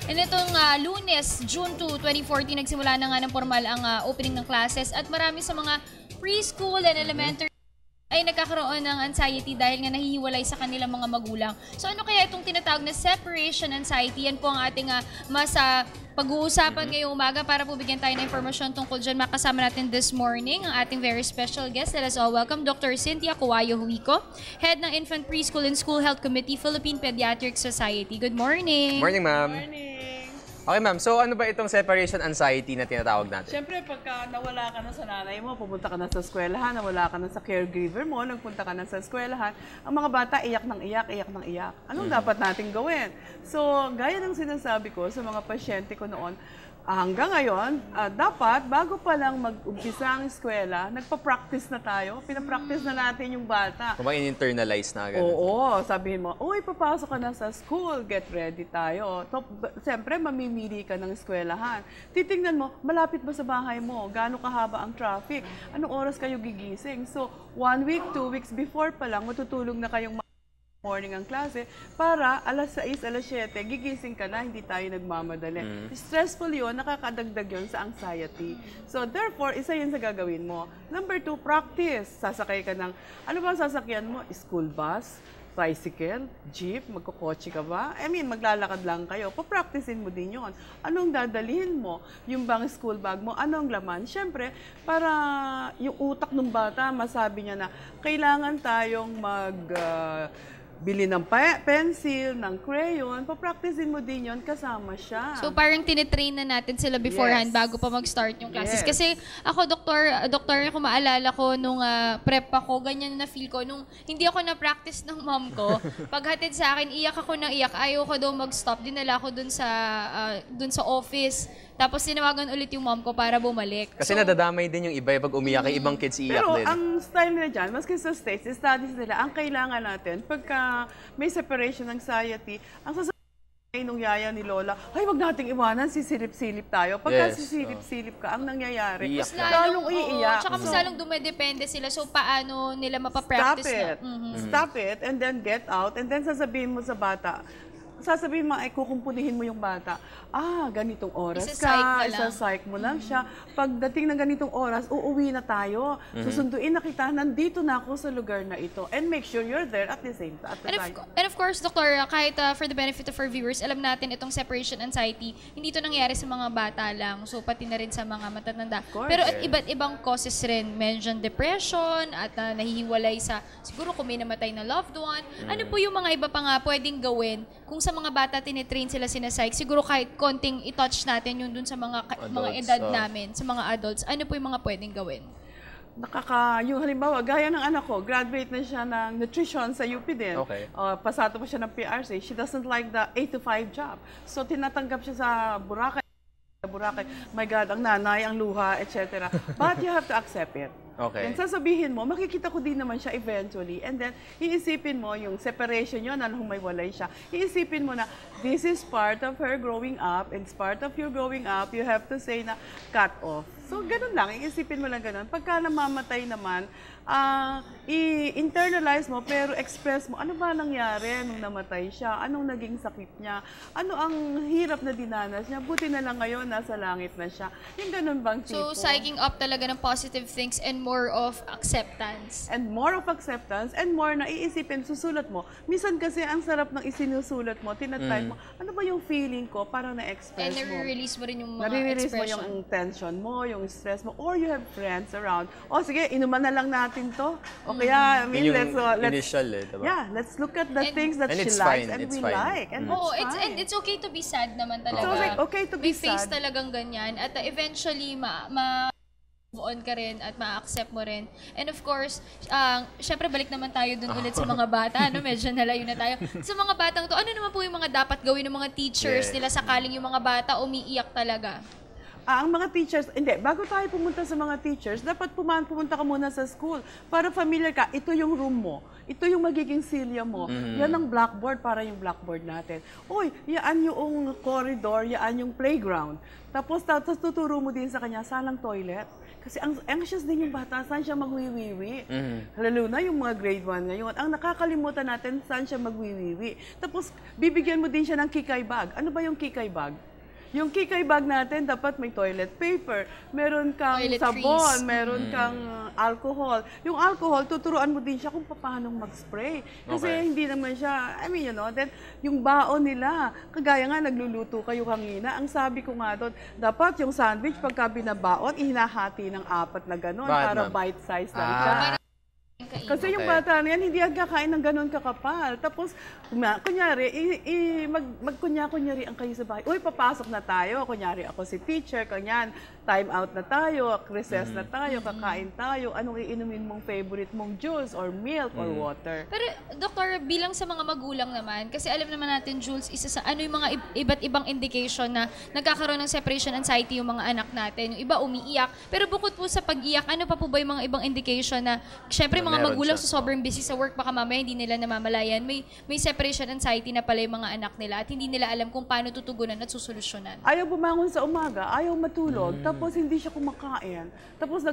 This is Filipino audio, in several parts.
And itong Lunes, June 2, 2014, nagsimula na nga ng formal ang opening ng classes at marami sa mga preschool and elementary ay nagkakaroon ng anxiety dahil nga nahihiwalay sa kanilang mga magulang. So ano kaya itong tinatawag na separation anxiety? Yan po ang ating mas pag-uusapan ngayong umaga para po bigyan tayo ng informasyon tungkol dyan. Makasama natin this morning ang ating very special guest. Let us all welcome Dr. Cynthia Cuayo Huico, Head ng Infant Preschool and School Health Committee, Philippine Pediatric Society. Good morning! Morning, ma'am. Morning! Okay, ma'am. So, ano ba itong separation anxiety na tinatawag natin? Siyempre, pagka nawala ka na sa nanay mo, pupunta ka na sa eskwelahan, nawala ka na sa caregiver mo, nagpunta ka na sa eskwelahan, ang mga bata iyak ng iyak, iyak ng iyak. Anong dapat natin gawin? So, gaya ng sinasabi ko sa mga pasyente ko noon, hanggang ngayon, dapat bago pa lang mag-umpisa ang eskwela, nagpa-practice na tayo. Pinapractice na natin yung bata. Kung in-internalize na agad. Oo, sabihin mo, uy, papasok ka na sa school, get ready tayo. Siyempre, mamimili ka ng eskwelahan. Titingnan mo, malapit ba sa bahay mo? Gaano kahaba ang traffic? Anong oras kayo gigising? So, 1 week, 2 weeks before pa lang, matutulog na kayong morning ang klase para alas 6, alas 7, gigising ka na, hindi tayo nagmamadali. Stressful yun, nakakadagdag yun sa anxiety. So therefore, isa yun sa gagawin mo. Number 2, practice. Sasakay ka ng, ano ba ang sasakyan mo? School bus, tricycle, jeep, magkukotse ka ba? I mean, maglalakad lang kayo. Pa-practicein mo din yun. Anong dadalhin mo? Yung bang school bag mo? Anong laman? Siyempre, para yung utak ng bata, masabi niya na kailangan tayong bili ng pencil, ng crayon, pa-practicein mo din yon kasama siya. So parang tinitrain na natin sila beforehand bago pa mag-start yung classes. Kasi ako, doktor, kung maalala ko nung prep ako, ganyan na feel ko. Nung hindi ako na-practice ng mom ko, paghatid sa akin, iyak ako ng iyak. Ayaw ko daw mag-stop. Dinala ko dun sa office. Tapos tinawagan ulit yung mom ko para bumalik. Kasi nadadamay din yung iba pag umiyak, yung ibang kids iyak Pero din. ang style nila dyan, maski sa States, studies nila, ang kailangan natin, pagka may separation anxiety, ang sasabihin nung yaya ni Lola, ay, wag nating iwanan, sisilip-silip tayo. Pagka sisilip-silip ka, ang nangyayari, Iiyak na. lalong iiyak. Tsaka mas lalong dumedepende sila. So paano nila mapapractice Stop it. Stop it, and then get out, and then sasabihin mo sa bata, sasabihin mo, ay kukumpunihin mo yung bata. Ganitong oras Isa-psych mo lang siya. Pagdating ng ganitong oras, uuwi na tayo. Susunduin na kita, nandito na ako sa lugar na ito. And make sure you're there at the same time. And of course, Doktor, kahit for the benefit of our viewers, alam natin itong separation anxiety, hindi ito nangyari sa mga bata lang. So pati na rin sa mga matatanda. Pero at iba't ibang causes rin. Mention depression at nahihiwalay sa, siguro kung may namatay na loved one. Ano po yung mga iba pa nga pwedeng gawin kung sa mga bata tinitrain sila sinasike, siguro kahit konting i-touch natin yung dun sa mga edad namin, sa mga adults, ano po yung mga pwedeng gawin? Yung halimbawa, gaya ng anak ko, graduate na siya ng nutrition sa UP din. Okay. Pasato pa siya ng PRC. She doesn't like the 8 to 5 job. So, tinatanggap siya sa Boracay. My God, ang nanay, ang luha, etc. But you have to accept it. Okay. Then sasabihin mo, makikita ko din naman siya eventually. And then, iisipin mo yung separation yun, anong may walay siya. Iisipin mo na, this is part of her growing up, and it's part of your growing up, you have to say na, cut off. So, ganun lang. Iisipin mo lang ganun. Pagka namamatay naman, i-internalize mo, pero express mo, ano ba nangyari nung namatay siya? Anong naging sakit niya? Ano ang hirap na dinanas niya? Buti na lang ngayon, nasa langit na siya. Yung ganun bang tipo? So, psyching up talaga ng positive things and more of acceptance. And more of acceptance, and more na iisipin, susulat mo. Minsan kasi, ang sarap ng isinusulat mo, tinatype mo, ano ba yung feeling ko para na-express And mo? nare-release mo rin yung mga Nare-release mo expression. yung tension mo, yung stress mo, or you have friends around. O sige, inuman na lang natin to. O kaya, I mean, Yun yung let's initial diba? Yeah, let's look at the things that and she it's likes fine, and it's we fine. like. And Oo, it's fine. it's okay to be sad naman talaga. It's okay to be May face sad. talagang ganyan. At eventually, move on ka rin at ma-accept mo rin. And of course, syempre balik naman tayo dun ulit sa mga bata. No? Medyo nalayo na tayo. Sa mga batang to, ano naman po yung mga dapat gawin ng mga teachers nila sakaling yung mga bata umiiyak talaga? Ang mga teachers, hindi, bago tayo pumunta sa mga teachers, dapat pumunta ka muna sa school para familiar ka. Ito yung room mo. Ito yung magiging silya mo. Yan ang blackboard para yung blackboard natin. Uy, yan yung corridor, yan yung playground. Tapos tuturo mo din sa kanya, salang toilet. Kasi ang anxious din yung bata, saan siya magwiwiwi. Mhm. Lalo na yung mga grade 1 ngayon. Ang nakakalimutan natin, saan siya magwiwiwi. Tapos, bibigyan mo din siya ng kikay bag. Ano ba yung kikay bag? Yung kikay bag natin, dapat may toilet paper, meron kang Toiletries. sabon, meron kang alcohol. Yung alcohol, tuturuan mo din siya kung paano mag-spray. Kasi Okay. hindi naman siya, I mean, then yung baon nila, kagaya nga, nagluluto kayo kanina, ang sabi ko nga doon, dapat yung sandwich, pagka binabaon, ihinahati ng 4 na gano'n Bakit, para ma'am? bite-size lang Ah. siya. Kainin. Kasi yung Okay. bata na yan, hindi yan kakain ng ganun kakapal. Tapos, kunyari, magkunya-kunyari ang kayo sa bahay. Uy, papasok na tayo. Kunyari, ako si teacher. Kanyan, time out na tayo, recess na tayo, kakain tayo. Anong iinumin mong favorite mong juice or milk or water? Pero, Doktor, bilang sa mga magulang naman, kasi alam naman natin, Jules, isa sa ano yung mga iba't ibang indication na nagkakaroon ng separation anxiety yung mga anak natin. Yung iba umiiyak. Pero bukod po sa pag-iyak, ano pa po ba yung mga ibang indication na, syempre mga Meron magulang siya. sa sobrang busy sa work, baka mamaya hindi nila namamalayan, may separation anxiety na pala yung mga anak nila at hindi nila alam kung paano tutugunan at susolusyonan. Ayaw bumangon sa umaga, ayaw matulog, tapos hindi siya kumakain, tapos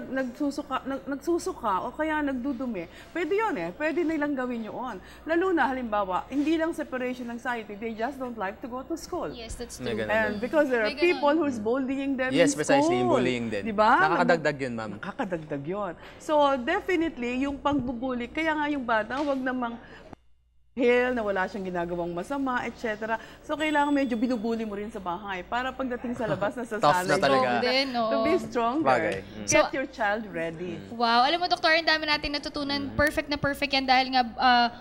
nagsusuka o kaya nagdudumi. Pwede yun pwede nilang gawin yun. Lalo na, halimbawa, hindi lang separation anxiety, they just don't like to go to school. Yes, that's May true. ganun. And because there are May ganun. people who's bullying them Yes, in precisely, yung school. bullying din. Diba? Nakakadagdag yun, ma'am. Nakakadagdag yun. So, definitely, yung pagbubuli, kaya nga yung bata, wag namang na wala siyang ginagawang masama, etc. So, kailangan medyo binubuli mo rin sa bahay para pagdating sa labas, Tough nasasanay na talaga. ka Din, oo. to be stronger. Bagay. Get So- your child ready. Wow, alam mo, Doktor, ang dami natin natutunan. Perfect na perfect yan dahil nga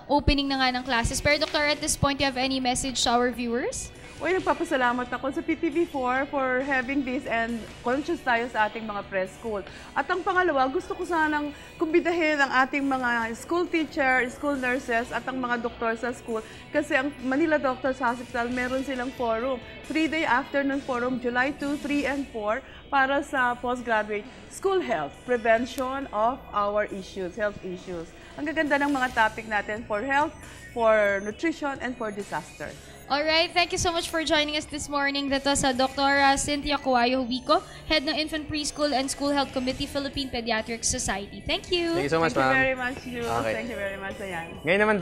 opening na nga ng classes. Pero, Doktor, at this point, do you have any message to our viewers? Uy, nagpapasalamat ako sa PTV4 for having this and conscious tayo sa ating mga preschool. At ang pangalawa, gusto ko sanang kumbidahin ang ating mga school teacher, school nurses at ang mga doktor sa school kasi ang Manila Doctors Hospital meron silang forum. 3-day afternoon forum, July 2, 3, and 4 para sa postgraduate school health, prevention of our issues, health issues. Ang gaganda ng mga topic natin for health, for nutrition, and for disaster. Alright, thank you so much for joining us this morning. That was Dr. Cynthia Cuayo Huico, Head ng Infant Preschool and School Health Committee, Philippine Pediatric Society. Thank you! Thank you so much, Thank you ma'am. very much, Jules. Okay. Thank you very much, Ayan. Ngayon naman,